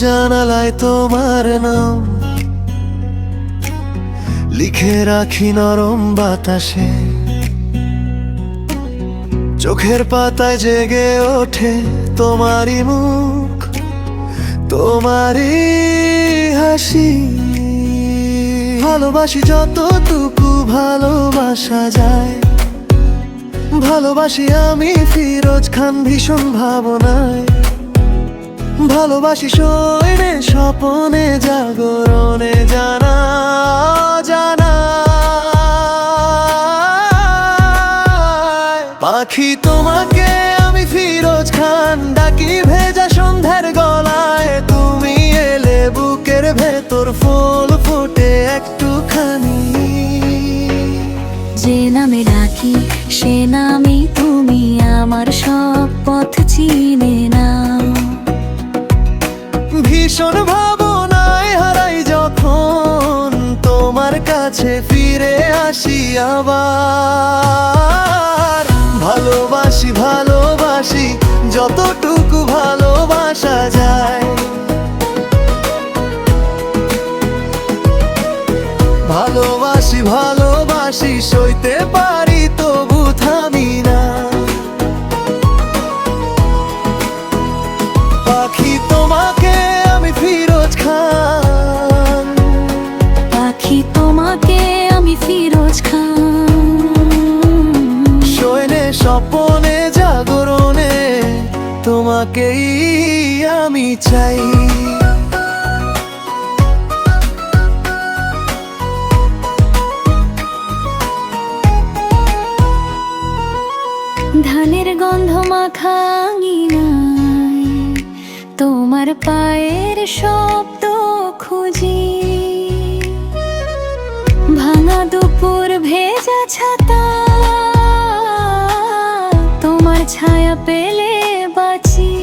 জানালায় তোমার নাম লিখে রাখি নরম বাতাসে, চোখের পাতায় জেগে ওঠে তোমারই মুখ, তোমারই হাসি। ভালোবাসি যতটুকু ভালোবাসা যায়, ভালোবাসি আমি ফিরোজ খান ভীষণ ভাবনায়। ভালোবাসি শোনে স্বপনে জাগরণে জানা জানা। পাখি তোমাকে আমি ফিরোজ খান ডাকি ভেজা সন্ধ্যার গলায়, তুমি এলে বুকের ভেতর ফুল ফুটে একটুখানি। যে নামে ডাকি সে নামে তুমি আমার সব পথ চিনে নাও। ভীষণ ভাবনায় হারাই যখন তোমার কাছে ফিরে আসি আবার। ভালোবাসি ভালোবাসি যতটুকু ভালোবাসা যায়, ভালোবাসি ভালোবাসি সইতে পারি তবু থামি না। পাখি তোমাকে আমি ফিরোজ খান, পাখি তোমাকে আমি ফিরোজ খান। শোনে স্বপনে জাগরণে তোমাকেই আমি চাই। ধানের গন্ধ মাখা আঙিনায় তোমার পায়ের শব্দ খুঁজি। ভাঙা দুপুর ভেজা ছাতা তোমার ছায়া পেলে বাঁচি।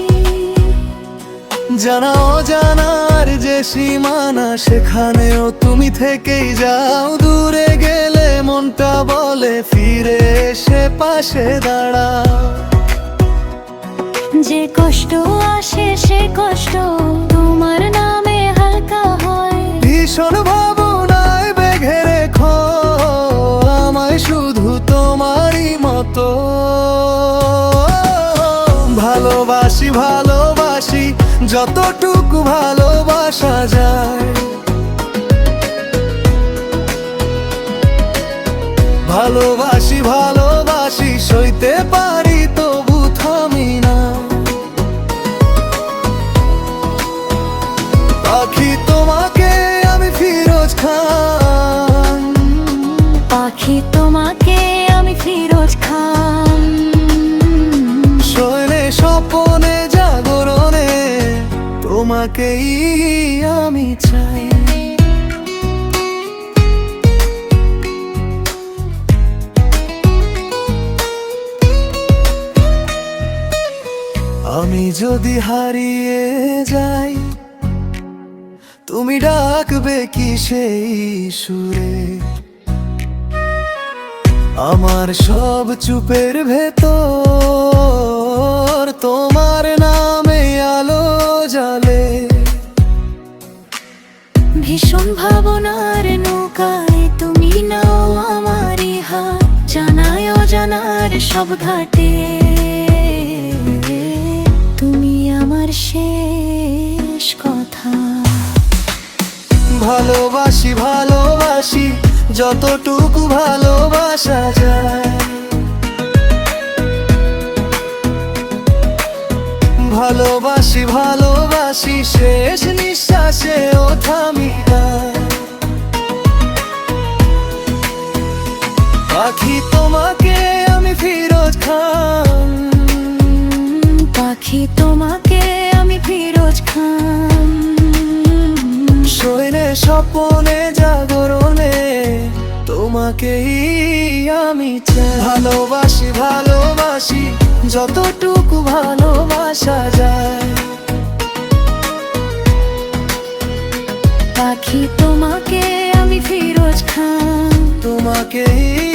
জানা অজানার যে সীমানা সেখানেও তুমি থেকেই যাও। দূরে গেলে মনটা বলে ফিরে এসে পাশে দাঁড়াও। যে কষ্ট আসে সে কষ্ট তোমার নামে হালকা হয়। ভীষণ ভাবনায় বেঁধে রেখো আমায় শুধু তোমারই মতো। ভালোবাসি ভালোবাসি যতটুকু ভালোবাসা যায়, ভালোবাসি ভালোবাসি সইতে পারি তবু থামি না। পাখি তোমাকে আমি ফিরোজ খান, পাখি তোমাকে আমি ফিরোজ খান। শোনে স্বপনে জাগরণে তোমাকেই আমি চাই। আমি যদি হারিয়ে যাই তুমি ডাকবে কি সেই সুরে? আমার সব চুপের ভেতর তোমার নামে আলো জ্বলে। ভীষণ ভাবনার নৌকায় তুমি নাও আমারই হাত, জানায় অজানার সব ঘাটে তুমি আমার শেষ কথা। ভালোবাসি ভালোবাসি যতটুকু ভালোবাসা যায়, ভালোবাসি ভালোবাসি শেষ নিঃশ্বাসেও থামি না। পাখি তোমাকে আমি ফিরোজ খান, পাখি তোমাকে আমি ফিরোজ খান। শোনে স্বপনে জাগরণে তোমাকেই আমি চাই। ভালোবাসি ভালোবাসি যতটুকু ভালোবাসা যায়, পাখি তোমাকে আমি ফিরোজ খান। তোমাকেই